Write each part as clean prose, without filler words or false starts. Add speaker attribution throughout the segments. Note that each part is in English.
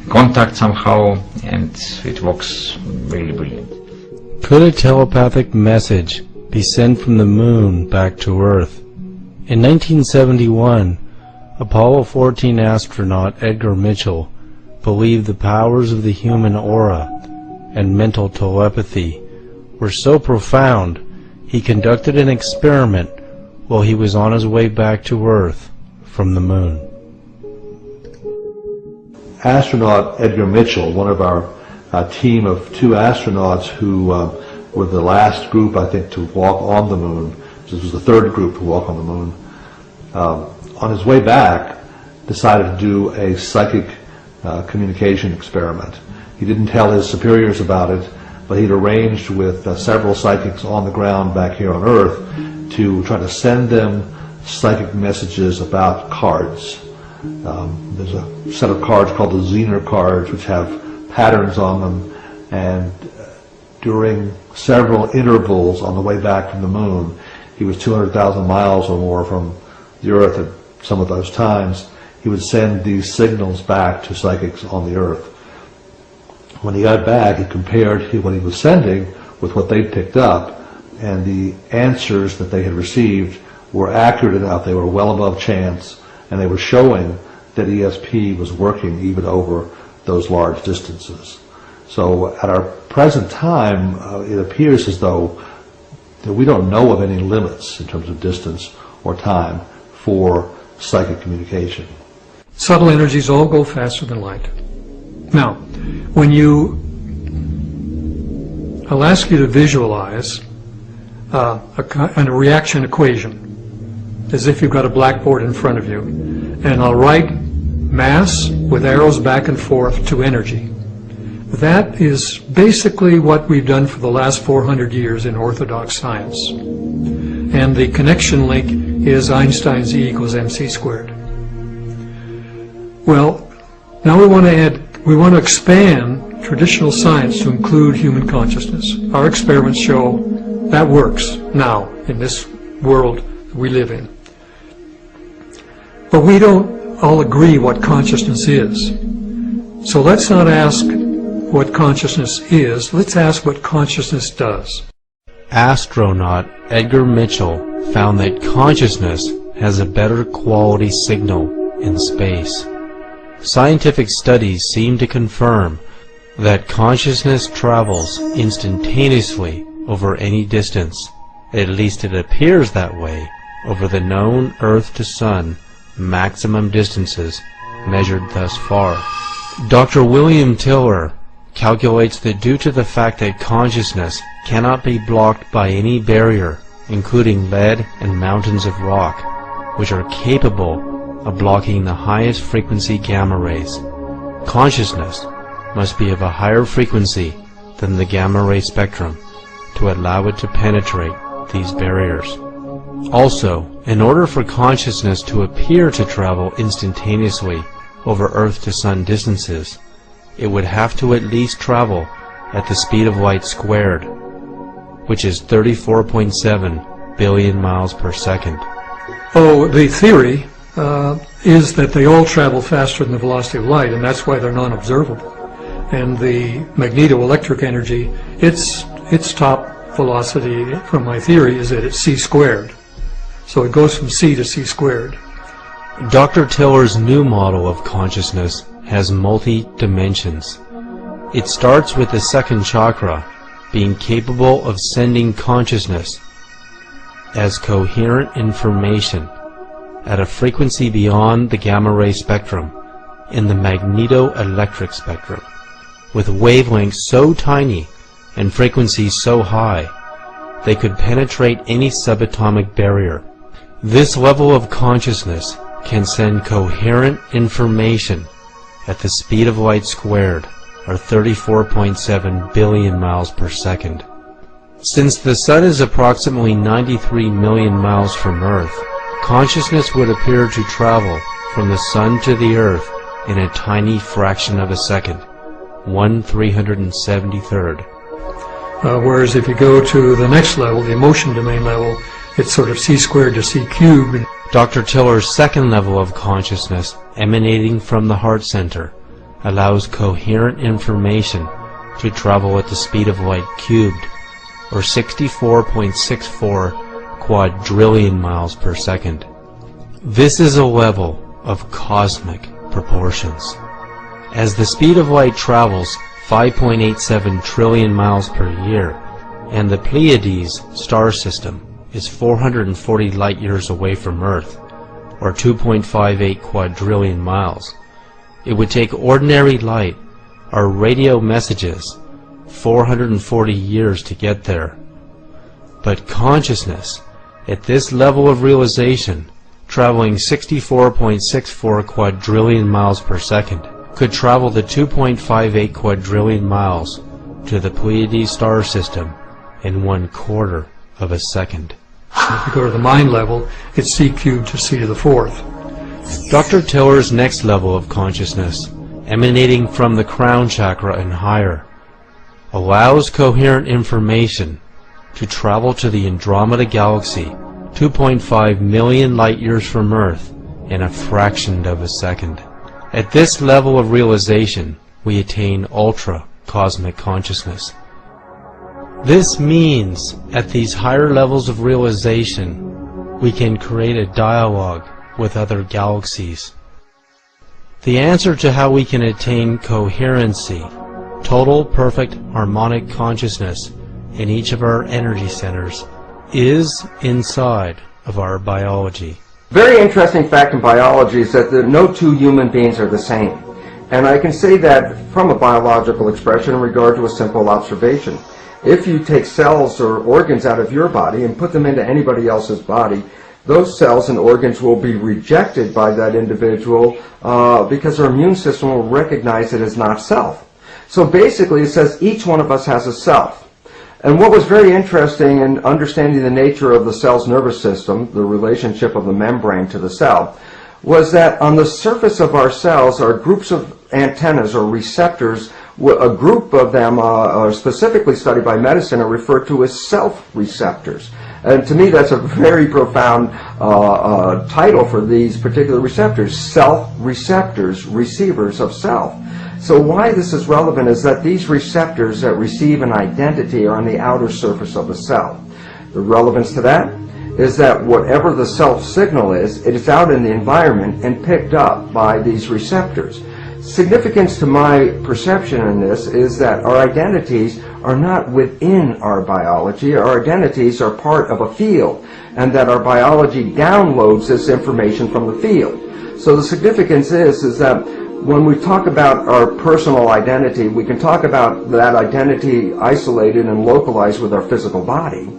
Speaker 1: contact somehow, and it works really brilliant.
Speaker 2: Could a telepathic message be sent from the moon back to Earth? In 1971, Apollo 14 astronaut Edgar Mitchell believed the powers of the human aura and mental telepathy were so profound he conducted an experiment while he was on his way back to Earth from the moon.
Speaker 3: Astronaut Edgar Mitchell, one of our team of 2 astronauts who were the last group, I think, to walk on the moon. This was the 3rd group to walk on the moon. On his way back, decided to do a psychic communication experiment. He didn't tell his superiors about it, but he'd arranged with several psychics on the ground back here on Earth to try to send them psychic messages about cards. There's a set of cards called the Zener cards, which have patterns on them, and during several intervals on the way back from the moon, he was 200,000 miles or more from the Earth at some of those times, he would send these signals back to psychics on the Earth. When he got back, he compared what he was sending with what they'd picked up, and the answers that they had received were accurate enough, they were well above chance, and they were showing that ESP was working even over those large distances. So at our present time, it appears as though that we don't know of any limits in terms of distance or time for psychic communication.
Speaker 4: Subtle energies all go faster than light. Now, when I'll ask you to visualize a reaction equation, as if you've got a blackboard in front of you, and I'll write mass with arrows back and forth to energy. That is basically what we've done for the last 400 years in orthodox science. And the connection link is Einstein's E equals mc squared. Well, now we want to expand traditional science to include human consciousness. Our experiments show that works now in this world that we live in. But we don't all agree what consciousness is. So let's not ask what consciousness is, let's ask what consciousness does.
Speaker 2: Astronaut Edgar Mitchell found that consciousness has a better quality signal in space. Scientific studies seem to confirm that consciousness travels instantaneously over any distance. At least it appears that way over the known Earth to Sun maximum distances measured thus far. Dr. William Tiller calculates that due to the fact that consciousness cannot be blocked by any barrier, including lead and mountains of rock, which are capable of blocking the highest frequency gamma rays, consciousness must be of a higher frequency than the gamma ray spectrum to allow it to penetrate these barriers. Also, in order for consciousness to appear to travel instantaneously over Earth to Sun distances, it would have to at least travel at the speed of light squared, which is 34.7 billion miles per second.
Speaker 4: Oh, the theory is that they all travel faster than the velocity of light, and that's why they're non-observable. And the magnetoelectric energy, its top velocity, from my theory, is that it's c squared. So it goes from c to c squared.
Speaker 2: Dr. Tiller's new model of consciousness has multi-dimensions. It starts with the second chakra being capable of sending consciousness as coherent information at a frequency beyond the gamma ray spectrum in the magnetoelectric spectrum, with wavelengths so tiny and frequencies so high they could penetrate any subatomic barrier. This level of consciousness can send coherent information at the speed of light squared, or 34.7 billion miles per second. Since the Sun is approximately 93 million miles from Earth, consciousness would appear to travel from the Sun to the Earth in a tiny fraction of a second, 1/373rd.
Speaker 4: Whereas if you go to the next level, the emotion domain level, it's sort of c squared to c cubed.
Speaker 2: Dr. Tiller's second level of consciousness emanating from the heart center allows coherent information to travel at the speed of light cubed, or 64.64 quadrillion miles per second. This is a level of cosmic proportions. As the speed of light travels 5.87 trillion miles per year, and the Pleiades star system is 440 light years away from Earth, or 2.58 quadrillion miles, it would take ordinary light, or radio messages, 440 years to get there. But consciousness, at this level of realization, traveling 64.64 quadrillion miles per second, could travel the 2.58 quadrillion miles to the Pleiades star system in 1/4 of a second.
Speaker 4: If you go to the mind level, it's c cubed to c to the fourth.
Speaker 2: Dr. Tiller's next level of consciousness, emanating from the crown chakra and higher, allows coherent information to travel to the Andromeda Galaxy, 2.5 million light years from Earth, in a fraction of a second. At this level of realization, we attain ultra-cosmic consciousness. This means, at these higher levels of realization, we can create a dialogue with other galaxies. The answer to how we can attain coherency, total perfect harmonic consciousness in each of our energy centers, is inside of our biology.
Speaker 5: Very interesting fact in biology is that no two human beings are the same. And I can say that from a biological expression in regard to a simple observation. If you take cells or organs out of your body and put them into anybody else's body, those cells and organs will be rejected by that individual because our immune system will recognize it as not self. So basically it says each one of us has a self. And what was very interesting in understanding the nature of the cell's nervous system, the relationship of the membrane to the cell, was that on the surface of our cells are groups of antennas or receptors. A group of them are specifically studied by medicine are referred to as self-receptors. And to me that's a very profound title for these particular receptors, self-receptors, receivers of self. So why this is relevant is that these receptors that receive an identity are on the outer surface of the cell. The relevance to that is that whatever the self signal is, it is out in the environment and picked up by these receptors. Significance to my perception in this is that our identities are not within our biology. Our identities are part of a field, and that our biology downloads this information from the field. So the significance is that when we talk about our personal identity, we can talk about that identity isolated and localized with our physical body.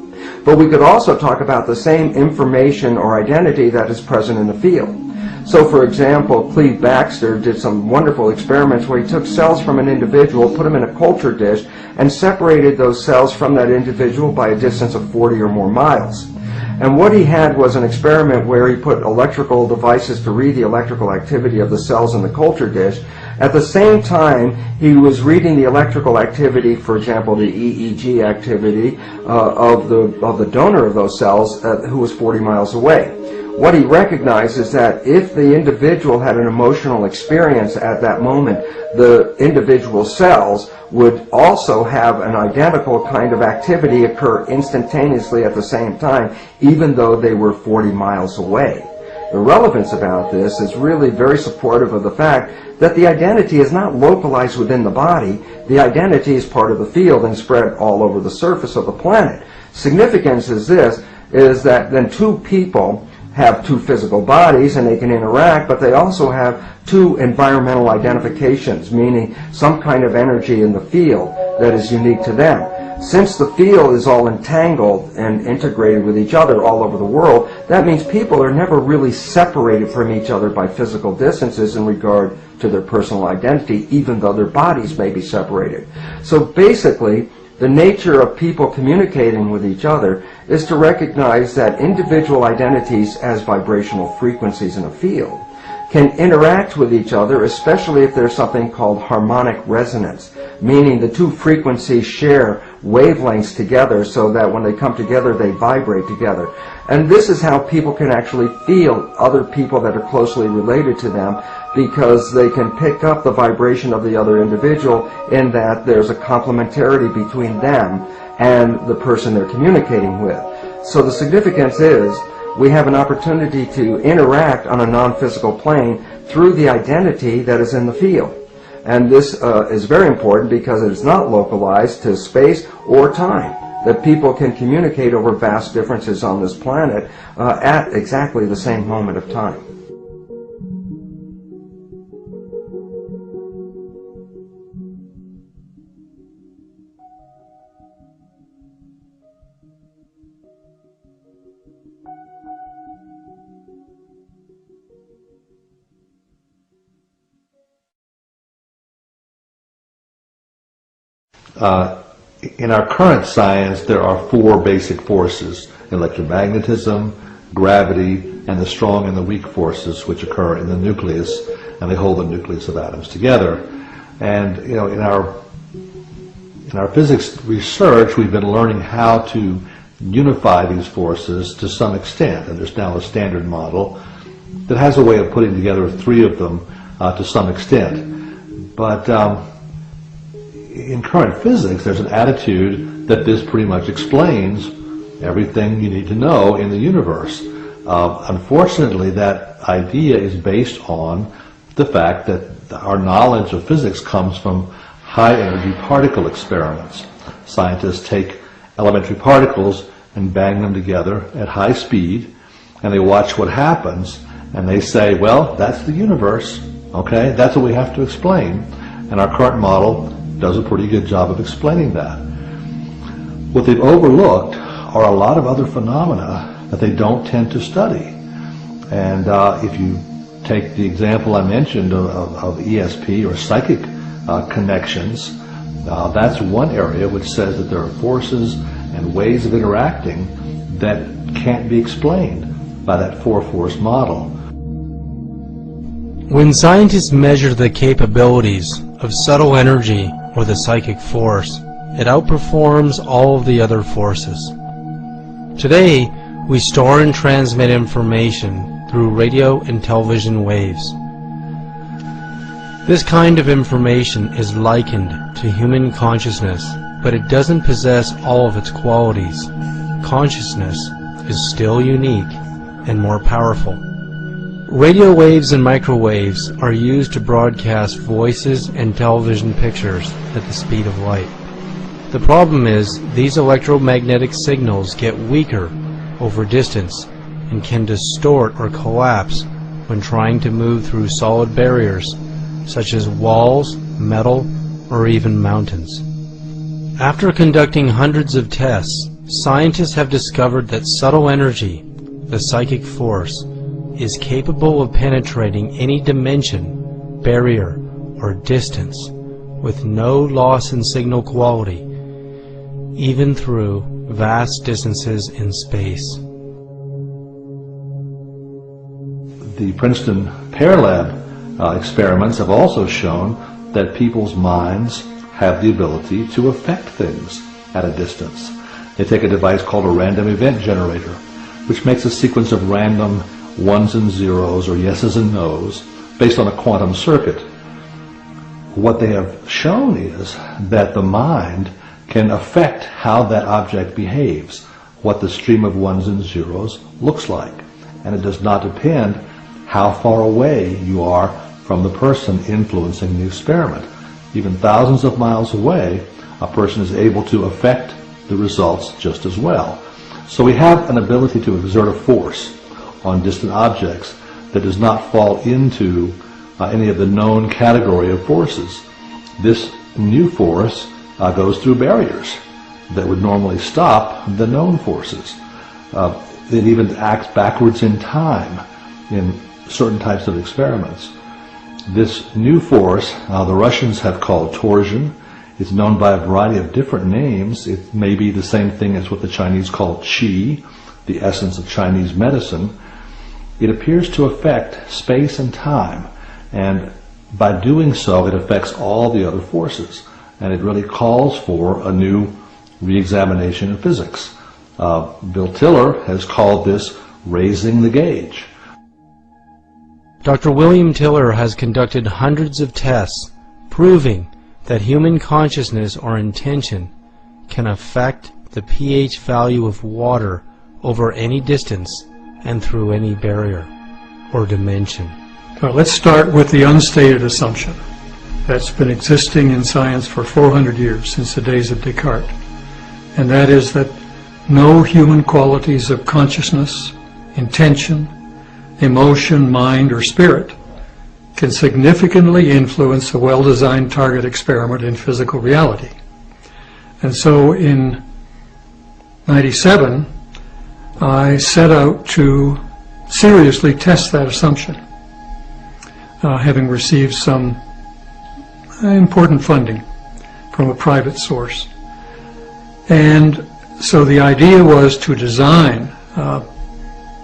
Speaker 5: But we could also talk about the same information or identity that is present in the field. So for example, Cleve Baxter did some wonderful experiments where he took cells from an individual, put them in a culture dish, and separated those cells from that individual by a distance of 40 or more miles. And what he had was an experiment where he put electrical devices to read the electrical activity of the cells in the culture dish. At the same time, he was reading the electrical activity, for example, the EEG activity of the donor of those cells who was 40 miles away. What he recognized is that if the individual had an emotional experience at that moment, the individual cells would also have an identical kind of activity occur instantaneously at the same time, even though they were 40 miles away. The relevance about this is really very supportive of the fact that the identity is not localized within the body. The identity is part of the field and spread all over the surface of the planet. Significance is this, is that then two people have two physical bodies and they can interact, but they also have two environmental identifications, meaning some kind of energy in the field that is unique to them. Since the field is all entangled and integrated with each other all over the world, that means people are never really separated from each other by physical distances in regard to their personal identity, even though their bodies may be separated. So basically, the nature of people communicating with each other is to recognize that individual identities as vibrational frequencies in a field can interact with each other, especially if there's something called harmonic resonance, meaning the two frequencies share wavelengths together so that when they come together they vibrate together. And this is how people can actually feel other people that are closely related to them, because they can pick up the vibration of the other individual in that there's a complementarity between them and the person they're communicating with. So the significance is we have an opportunity to interact on a non-physical plane through the identity that is in the field. And this is very important because it is not localized to space or time, that people can communicate over vast differences on this planet at exactly the same moment of time.
Speaker 3: In our current science, there are four basic forces: electromagnetism, gravity, and the strong and the weak forces which occur in the nucleus, and they hold the nucleus of atoms together. And in our physics research, we've been learning how to unify these forces to some extent, and there's now a standard model that has a way of putting together three of them to some extent. But in current physics, there's an attitude that this pretty much explains everything you need to know in the universe. Unfortunately, that idea is based on the fact that our knowledge of physics comes from high-energy particle experiments. Scientists take elementary particles and bang them together at high speed, and they watch what happens, and they say, well, that's the universe, okay? That's what we have to explain. And our current model does a pretty good job of explaining that. What they've overlooked are a lot of other phenomena that they don't tend to study. And if you take the example I mentioned of ESP or psychic connections, that's one area which says that there are forces and ways of interacting that can't be explained by that four-force model.
Speaker 2: When scientists measure the capabilities of subtle energy or the psychic force, it outperforms all of the other forces. Today, we store and transmit information through radio and television waves. This kind of information is likened to human consciousness, but it doesn't possess all of its qualities. Consciousness is still unique and more powerful. Radio waves and microwaves are used to broadcast voices and television pictures at the speed of light. The problem is these electromagnetic signals get weaker over distance and can distort or collapse when trying to move through solid barriers such as walls, metal, or even mountains. After conducting hundreds of tests, scientists have discovered that subtle energy, the psychic force, is capable of penetrating any dimension, barrier, or distance with no loss in signal quality, even through vast distances in space.
Speaker 3: The Princeton Pear Lab experiments have also shown that people's minds have the ability to affect things at a distance. They take a device called a random event generator, which makes a sequence of random ones and zeros or yeses and nos based on a quantum circuit. What they have shown is that the mind can affect how that object behaves, what the stream of ones and zeros looks like. And it does not depend how far away you are from the person influencing the experiment. Even thousands of miles away, a person is able to affect the results just as well. So we have an ability to exert a force on distant objects that does not fall into any of the known category of forces. This new force goes through barriers that would normally stop the known forces. It even acts backwards in time in certain types of experiments. This new force, the Russians have called torsion. It's known by a variety of different names. It may be the same thing as what the Chinese call qi, the essence of Chinese medicine. It appears to affect space and time, and by doing so it affects all the other forces, and it really calls for a new re-examination of physics. Bill Tiller has called this raising the gauge.
Speaker 2: Dr. William Tiller has conducted hundreds of tests proving that human consciousness or intention can affect the pH value of water over any distance and through any barrier or dimension.
Speaker 4: Now, let's start with the unstated assumption that's been existing in science for 400 years, since the days of Descartes, and that is that no human qualities of consciousness, intention, emotion, mind, or spirit can significantly influence a well-designed target experiment in physical reality. And so in '97, I set out to seriously test that assumption, having received some important funding from a private source. And so the idea was to design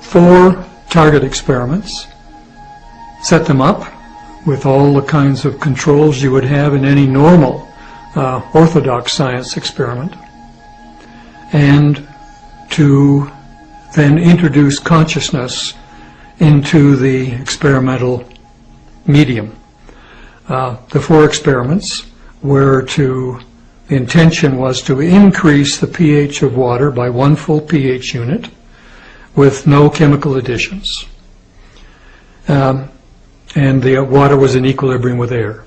Speaker 4: 4 target experiments, set them up with all the kinds of controls you would have in any normal orthodox science experiment, and to then introduce consciousness into the experimental medium. The 4 experiments were the intention was to increase the pH of water by 1 full pH unit with no chemical additions. And the water was in equilibrium with air.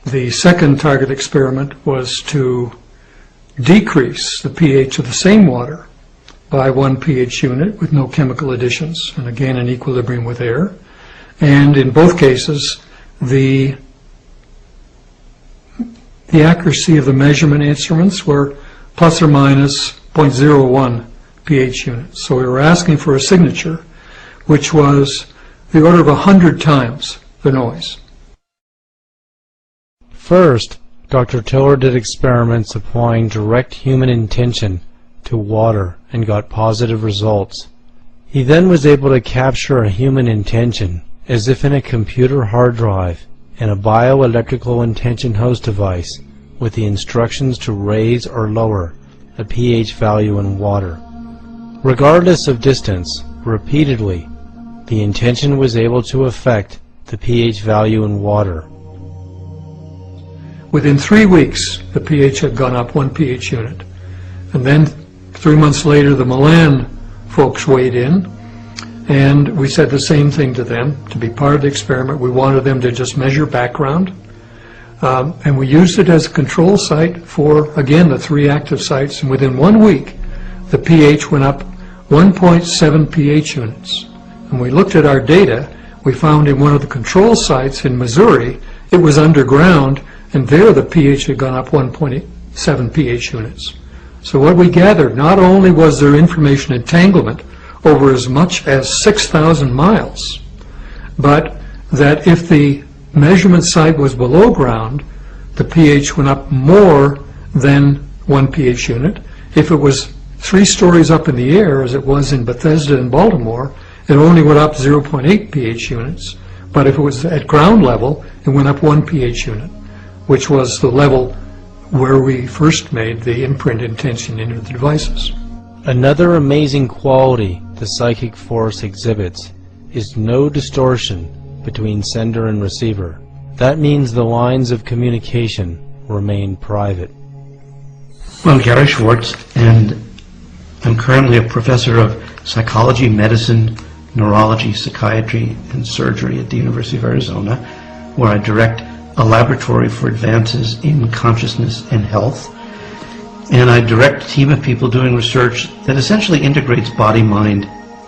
Speaker 4: The second target experiment was to decrease the pH of the same water by 1 pH unit with no chemical additions, and again in equilibrium with air. And in both cases, the accuracy of the measurement instruments were plus or minus 0.01 pH units. So we were asking for a signature which was the order of 100 times the noise.
Speaker 2: First, Dr. Tiller did experiments applying direct human intention to water and got positive results. He then was able to capture a human intention as if in a computer hard drive and a bioelectrical intention host device with the instructions to raise or lower a pH value in water. Regardless of distance, repeatedly, the intention was able to affect the pH value in water.
Speaker 4: Within 3 weeks, the pH had gone up 1 pH unit. And then 3 months later, the Milan folks weighed in, and we said the same thing to them. To be part of the experiment, we wanted them to just measure background. And we used it as a control site for, again, the 3 active sites. And within 1 week, the pH went up 1.7 pH units. And we looked at our data. We found in one of the control sites in Missouri, it was underground, and there the pH had gone up 1.7 pH units. So what we gathered, not only was there information entanglement over as much as 6,000 miles, but that if the measurement site was below ground, the pH went up more than 1 pH unit. If it was 3 stories up in the air, as it was in Bethesda and Baltimore, it only went up 0.8 pH units. But if it was at ground level, it went up 1 pH unit, which was the level where we first made the imprint intention into the devices.
Speaker 2: Another amazing quality the psychic force exhibits is no distortion between sender and receiver. That means the lines of communication remain private.
Speaker 6: I'm Gary Schwartz, and I'm currently a professor of psychology, medicine, neurology, psychiatry, and surgery at the University of Arizona, where I direct a laboratory for advances in consciousness and health. And I direct a team of people doing research that essentially integrates body, mind,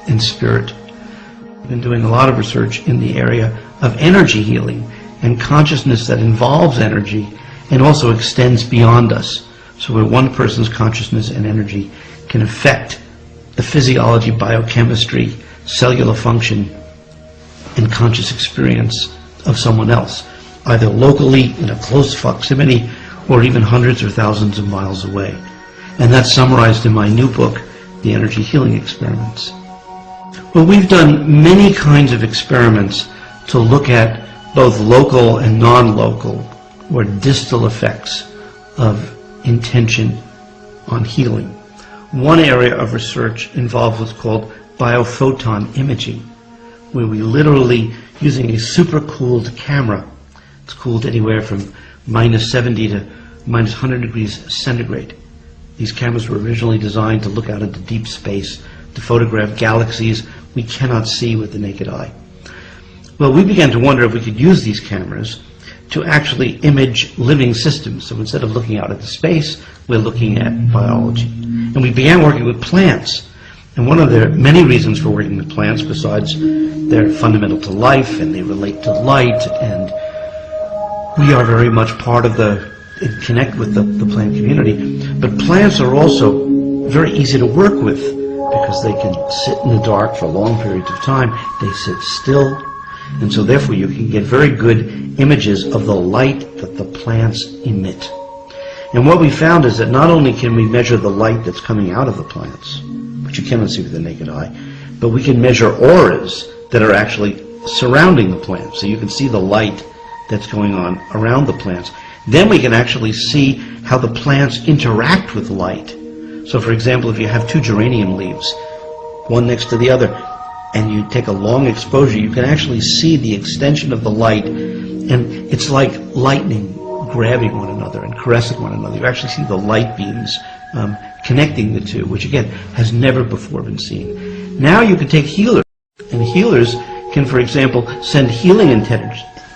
Speaker 6: and spirit. I've been doing a lot of research in the area of energy healing and consciousness that involves energy and also extends beyond us. So where one person's consciousness and energy can affect the physiology, biochemistry, cellular function, and conscious experience of someone else, either locally in a close proximity or even hundreds or thousands of miles away. And that's summarized in my new book, The Energy Healing Experiments. Well, we've done many kinds of experiments to look at both local and non-local or distal effects of intention on healing. One area of research involved what's called biophoton imaging, where we literally using a supercooled camera. It's cooled anywhere from -70 to -100 degrees centigrade. These cameras were originally designed to look out into deep space, to photograph galaxies we cannot see with the naked eye. Well, we began to wonder if we could use these cameras to actually image living systems. So instead of looking out into space, we're looking at biology. And we began working with plants. And one of the many reasons for working with plants, besides they're fundamental to life and they relate to light, and we are very much part of connect with the plant community. But plants are also very easy to work with because they can sit in the dark for long periods of time. They sit still. And so therefore you can get very good images of the light that the plants emit. And what we found is that not only can we measure the light that's coming out of the plants, which you cannot see with the naked eye, but we can measure auras that are actually surrounding the plants. So you can see the light that's going on around the plants. Then we can actually see how the plants interact with light. So for example, if you have two geranium leaves, one next to the other, and you take a long exposure, you can actually see the extension of the light, and it's like lightning grabbing one another and caressing one another. You actually see the light beams connecting the two, which again has never before been seen. Now you can take healers, and healers can, for example, send healing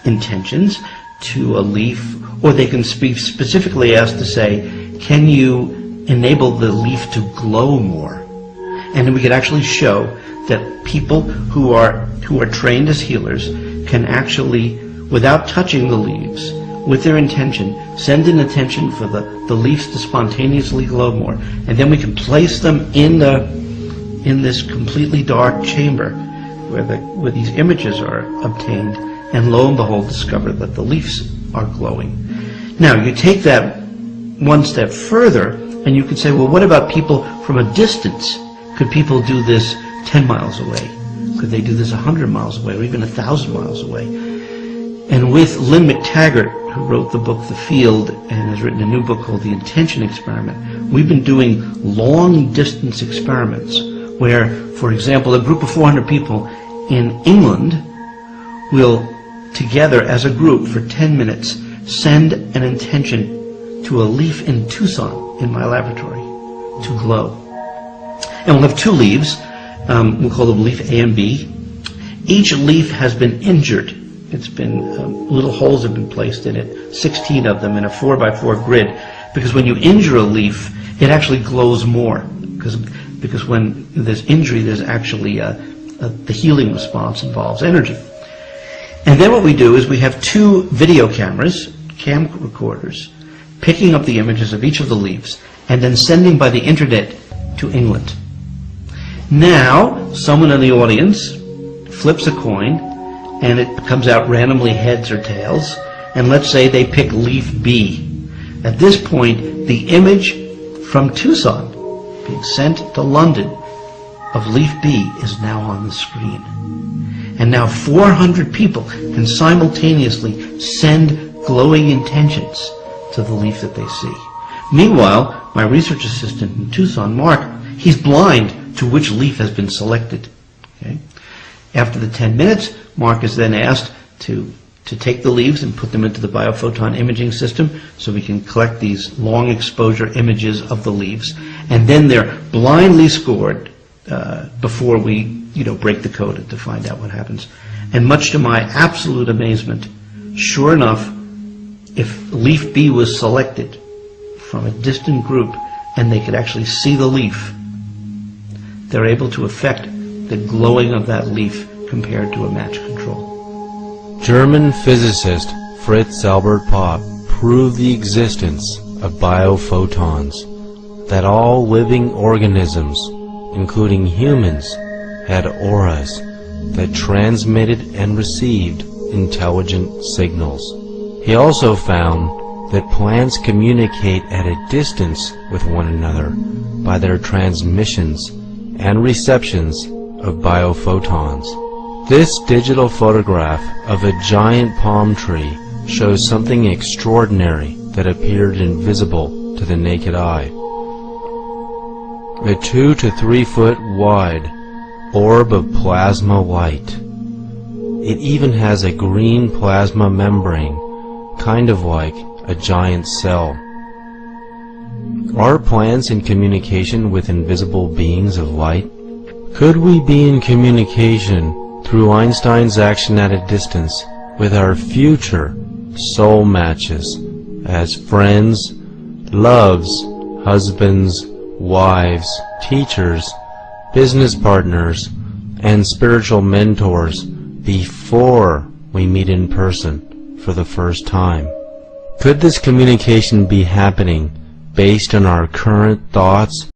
Speaker 6: intentions to a leaf, or they can speak specifically asked to say, can you enable the leaf to glow more? And then we could actually show that people who are trained as healers can actually, without touching the leaves, with their intention, send an intention for the leaves to spontaneously glow more. And then we can place them in this completely dark chamber where these images are obtained, and lo and behold discover that the leaves are glowing. Now you take that one step further and you could say, well, what about people from a distance? Could people do this 10 miles away? Could they do this 100 miles away, or even 1,000 miles away? And with Lynn McTaggart, who wrote the book The Field and has written a new book called The Intention Experiment, we've been doing long-distance experiments where, for example, a group of 400 people in England will, together as a group for 10 minutes, send an intention to a leaf in Tucson, in my laboratory, to glow. And we'll have two leaves. We'll call them leaf A and B. Each leaf has been injured. It's been, little holes have been placed in it, 16 of them in a 4x4 grid, because when you injure a leaf, it actually glows more, because when there's injury, there's actually the healing response involves energy. And then what we do is we have two video cameras, cam recorders, picking up the images of each of the leaves, and then sending by the internet to England. Now, someone in the audience flips a coin, and it comes out randomly heads or tails, and let's say they pick leaf B. At this point, the image from Tucson being sent to London of leaf B is now on the screen. And now 400 people can simultaneously send glowing intentions to the leaf that they see. Meanwhile, my research assistant in Tucson, Mark, he's blind to which leaf has been selected. Okay? After the 10 minutes, Mark is then asked to take the leaves and put them into the biophoton imaging system so we can collect these long exposure images of the leaves. And then they're blindly scored before we break the code to find out what happens. And much to my absolute amazement, sure enough, if leaf B was selected from a distant group and they could actually see the leaf, they're able to affect the glowing of that leaf compared to a match control.
Speaker 2: German physicist Fritz Albert Popp proved the existence of biophotons, that all living organisms, including humans, had auras that transmitted and received intelligent signals. He also found that plants communicate at a distance with one another by their transmissions and receptions of biophotons. This digital photograph of a giant palm tree shows something extraordinary that appeared invisible to the naked eye. A 2 to 3 foot wide orb of plasma light. It even has a green plasma membrane, kind of like a giant cell. Are plants in communication with invisible beings of light? Could we be in communication through Einstein's action at a distance with our future soul matches as friends, loves, husbands, wives, teachers, business partners, and spiritual mentors before we meet in person for the first time? Could this communication be happening based on our current thoughts